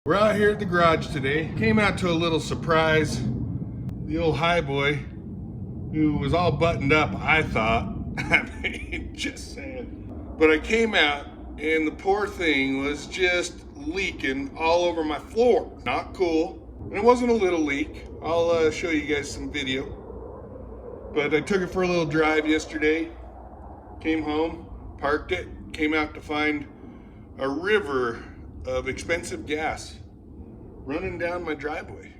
We're out here at the garage today. Came out to a little surprise. The old highboy, who was all buttoned up, I thought. I mean, just saying. But I came out and the poor thing was just leaking all over my floor. Not cool. And it wasn't a little leak. I'll show you guys some video. But I took it for a little drive yesterday. Came home, parked it, came out to find a river of expensive gas running down my driveway.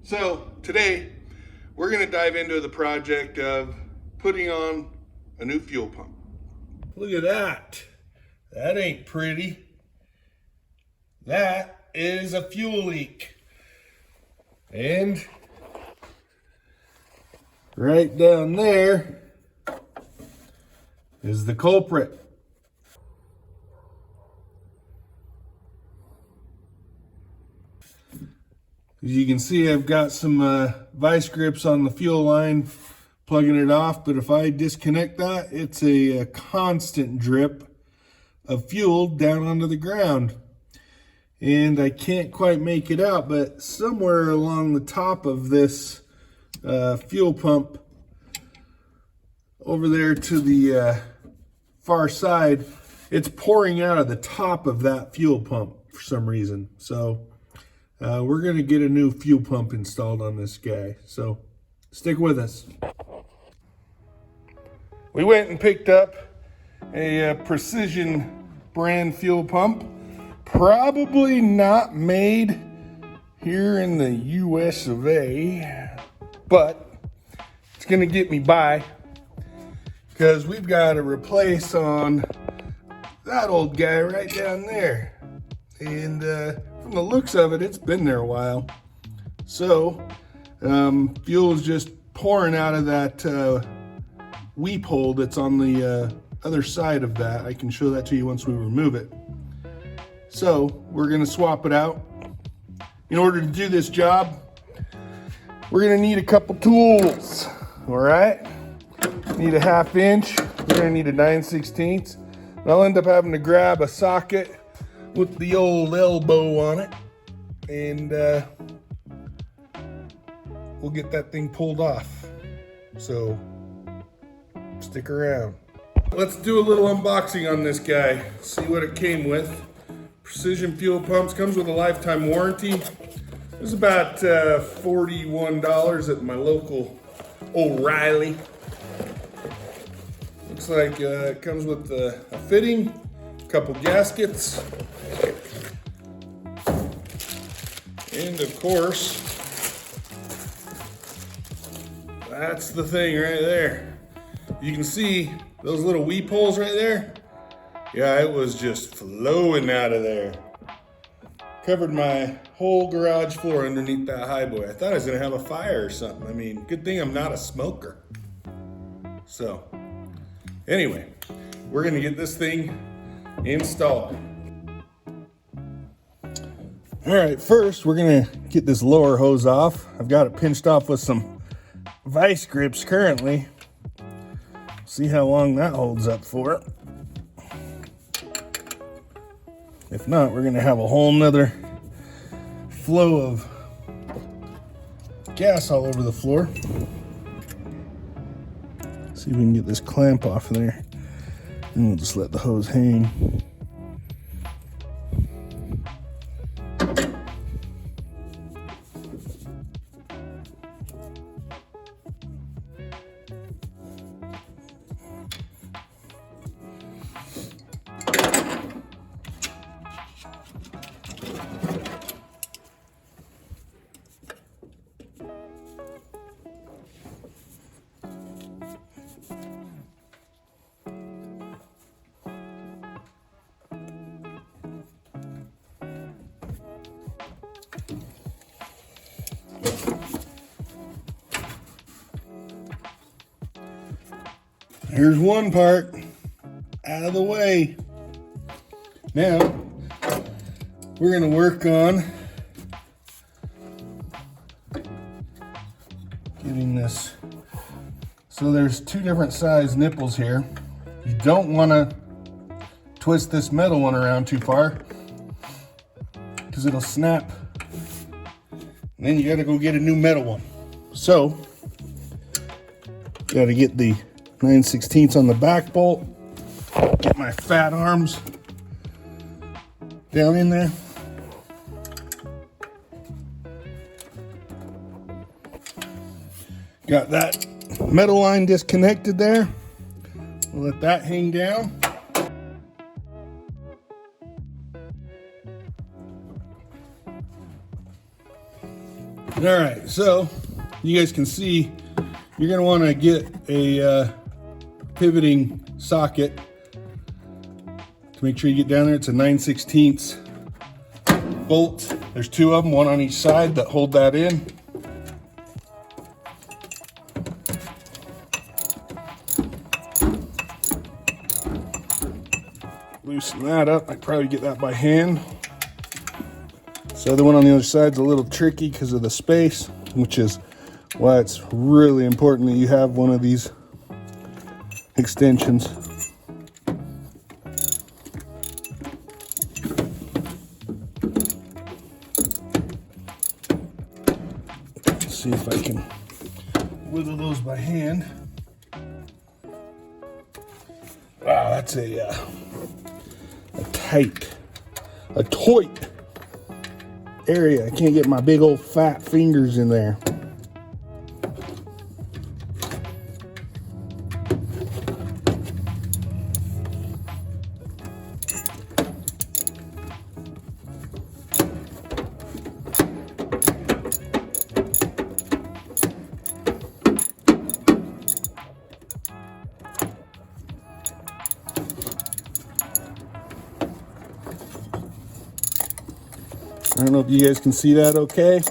So today we're going to dive into the project of putting on a new fuel pump. Look at that. That ain't pretty. That is a fuel leak. And right down there is the culprit. As you can see, I've got some vice grips on the fuel line plugging it off, but if I disconnect that, it's a constant drip of fuel down onto the ground. And I can't quite make it out, but somewhere along the top of this fuel pump over there to the far side, it's pouring out of the top of that fuel pump for some reason. So we're going to get a new fuel pump installed on this guy. So stick with us. We went and picked up a Precision brand fuel pump. Probably not made here in the US of A, but it's gonna get me by because we've got to replace on that old guy right down there. And from the looks of it, it's been there a while. So fuel is just pouring out of that weep hole that's on the other side of that. I can show that to you once we remove it. So we're going to swap it out. In order to do this job, we're going to need a couple tools. All right, need a 1/2 inch. We're going to need a 9/16. And I'll end up having to grab a socket with the old elbow on it, and we'll get that thing pulled off. So stick around. Let's do a little unboxing on this guy. See what it came with. Precision fuel pumps, comes with a lifetime warranty. It was about $41 at my local O'Reilly. Looks like it comes with a fitting, a couple gaskets, and of course, that's the thing right there. You can see those little weep holes right there. Yeah, it was just flowing out of there. Covered my whole garage floor underneath that highboy. I thought I was gonna have a fire or something. I mean, good thing I'm not a smoker. So, anyway, we're gonna get this thing installed. All right, first we're gonna get this lower hose off. I've got it pinched off with some vice grips currently. See how long that holds up for. If not, we're gonna have a whole nother flow of gas all over the floor. See if we can get this clamp off of there. And we'll just let the hose hang. Here's one part out of the way. Now, we're gonna work on getting this. So there's two different size nipples here. You don't want to twist this metal one around too far because it'll snap. And then you got to go get a new metal one. So got to get the 9/16 on the back bolt. Get my fat arms down in there. Got that metal line disconnected there. We'll let that hang down. All right, so you guys can see you're going to want to get a pivoting socket to make sure you get down there. It's a 9/16 bolt. There's two of them, one on each side that hold that in. Loosen that up. I probably get that by hand. So the one on the other side is a little tricky because of the space, which is why it's really important that you have one of these extensions. Let's see if I can wiggle those by hand. Wow, that's a tight area. I can't get my big old fat fingers in there. I don't know if you guys can see that okay.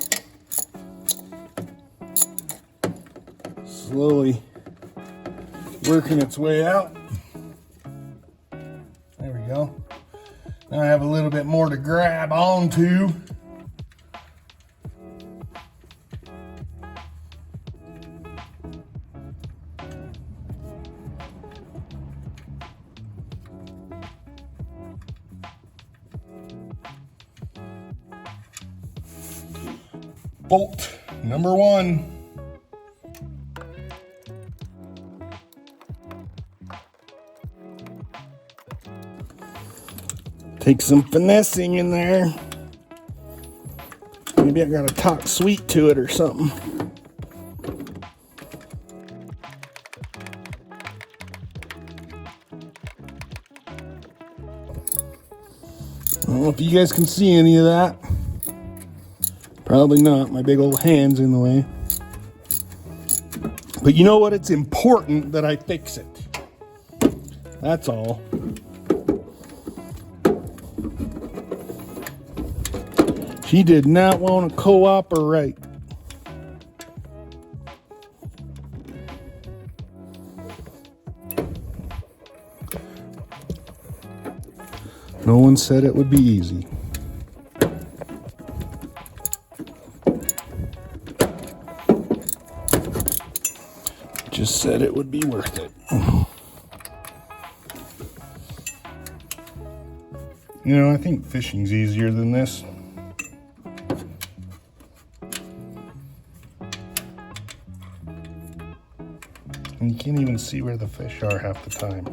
Slowly working its way out. There we go. Now I have a little bit more to grab onto. Bolt number one. Take some finessing in there. Maybe I gotta talk sweet to it or something. I don't know if you guys can see any of that. Probably not, my big old hand's in the way. But you know what? It's important that I fix it. That's all. She did not want to cooperate. No one said it would be easy. Just said it would be worth it. You know, I think fishing's easier than this. And you can't even see where the fish are half the time.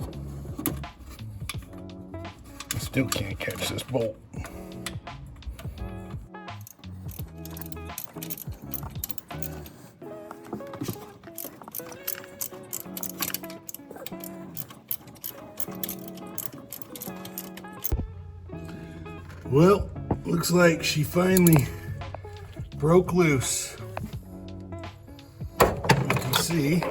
I still can't catch this bolt. Well, looks like she finally broke loose. You can see.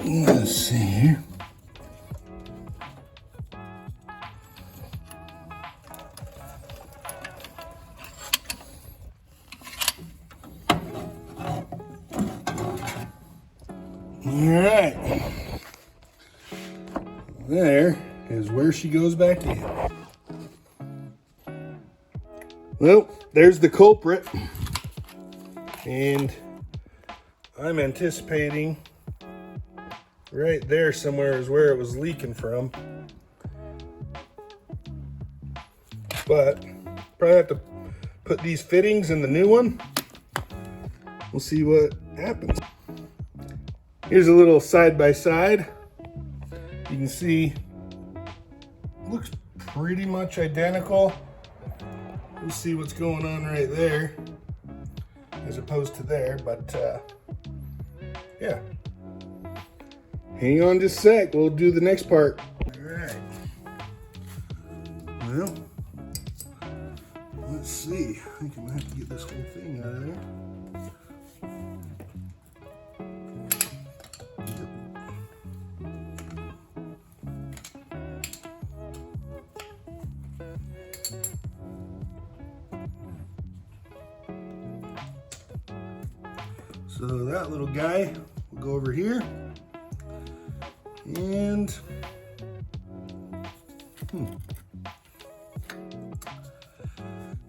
Let's see here. All right, there is where she goes back in. Well, there's the culprit. And I'm anticipating right there somewhere is where it was leaking from. But probably have to put these fittings in the new one. We'll see what happens. Here's a little side by side. You can see, looks pretty much identical. We'll see what's going on right there as opposed to there, but yeah. Hang on just a sec, we'll do the next part. All right. Well, let's see. I think I'm gonna have to get this whole thing out of there. So that little guy will go over here, and you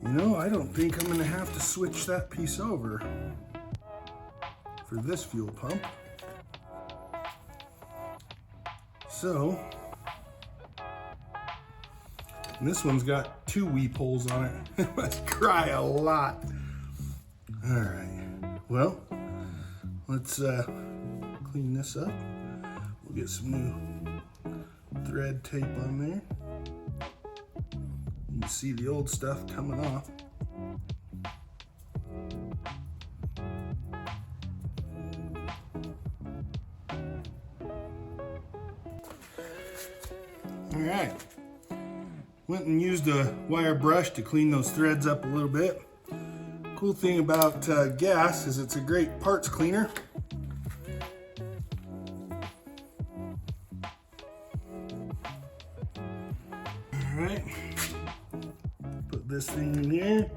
know, I don't think I'm gonna have to switch that piece over for this fuel pump. So, and this one's got 2 weep holes on it. It must cry a lot. All right, well, let's clean this up. We'll get some new thread tape on there. You can see the old stuff coming off. All right, went and used a wire brush to clean those threads up a little bit. Cool thing about gas is it's a great parts cleaner. All right, put this thing in here.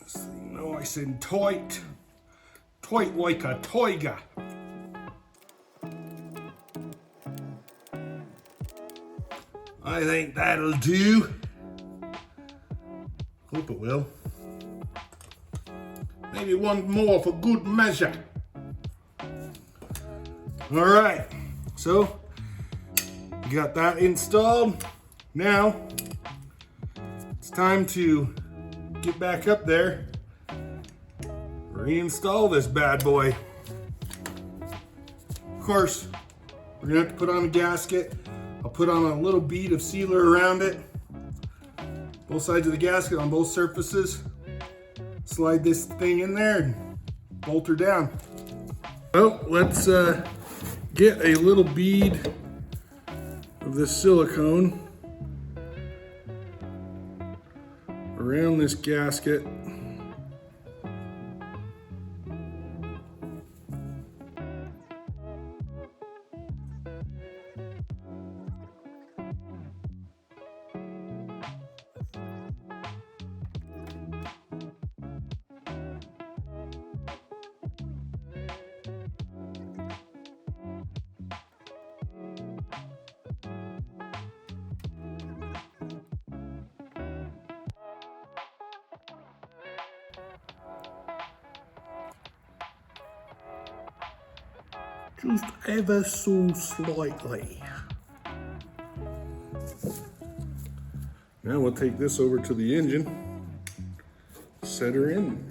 This thing nice and tight. Tight like a tiger. I think that'll do. Hope it will. Maybe one more for good measure. All right, so we got that installed. Now it's time to get back up there, reinstall this bad boy. Of course, we're gonna have to put on a gasket. I'll put on a little bead of sealer around it, both sides of the gasket on both surfaces. Slide this thing in there and bolt her down. Well, let's get a little bead of this silicone around this gasket. Just ever so slightly. Now we'll take this over to the engine, set her in.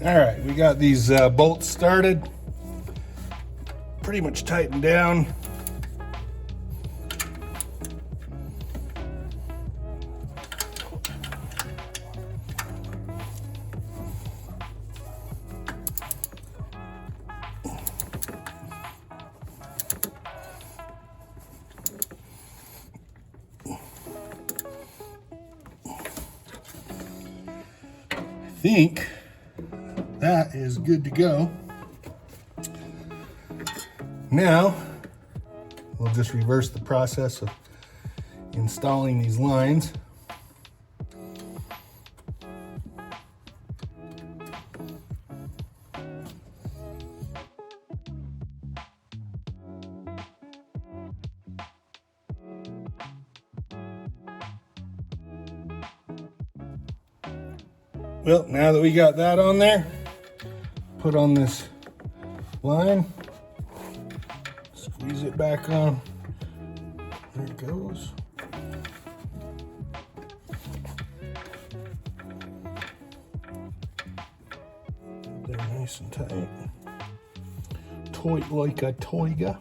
All right, we got these bolts started, pretty much tightened down. think that is good to go. Now, we'll just reverse the process of installing these lines. Well, now that we got that on there, put on this line, squeeze it back on. There it goes. They're nice and tight. Toy like a toiga.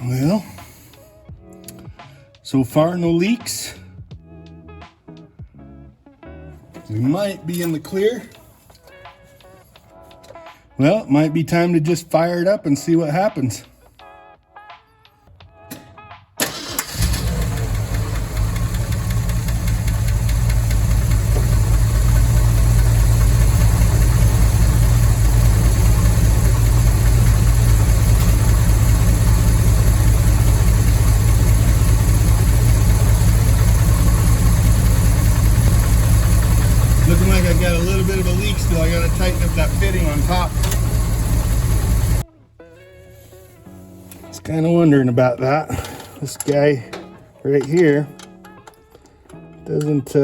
Well, so far no leaks. We might be in the clear. Well, it might be time to just fire it up and see what happens. Looking like I got a little bit of a leak still. I gotta tighten up that fitting on top. I was kind of wondering about that. This guy right here doesn't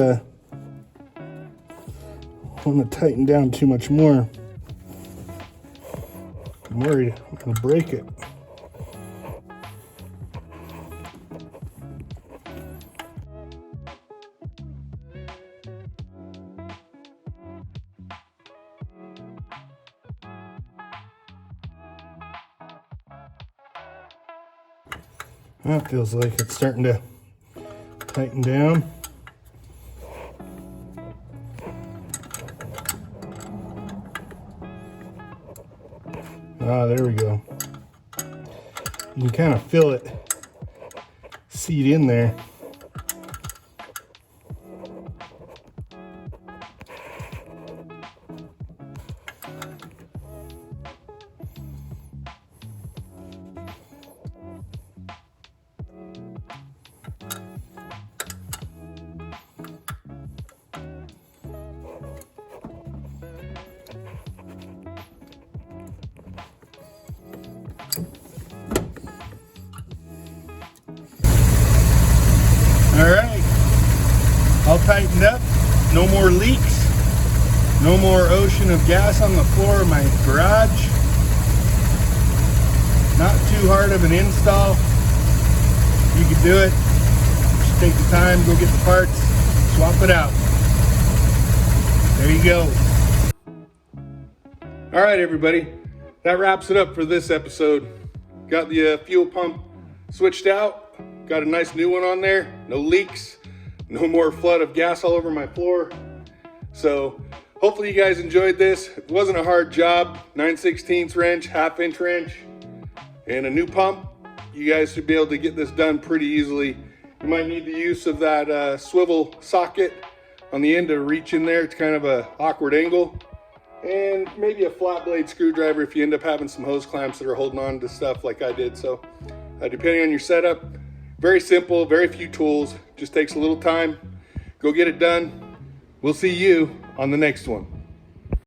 want to tighten down too much more. I'm worried I'm gonna break it. That feels like it's starting to tighten down. Ah, there we go. You can kind of feel it seed in there. All right, all tightened up, no more leaks, no more ocean of gas on the floor of my garage. Not too hard of an install. You can do it. Just take the time, go get the parts, swap it out. There you go. All right, everybody, that wraps it up for this episode. Got the fuel pump switched out. Got a nice new one on there, no leaks, no more flood of gas all over my floor. So hopefully you guys enjoyed this. It wasn't a hard job, 9/16 wrench, 1/2 inch wrench, and a new pump. You guys should be able to get this done pretty easily. You might need the use of that swivel socket on the end to reach in there. It's kind of an awkward angle. And maybe a flat blade screwdriver if you end up having some hose clamps that are holding on to stuff like I did. So depending on your setup, very simple, very few tools, just takes a little time. Go get it done. We'll see you on the next one.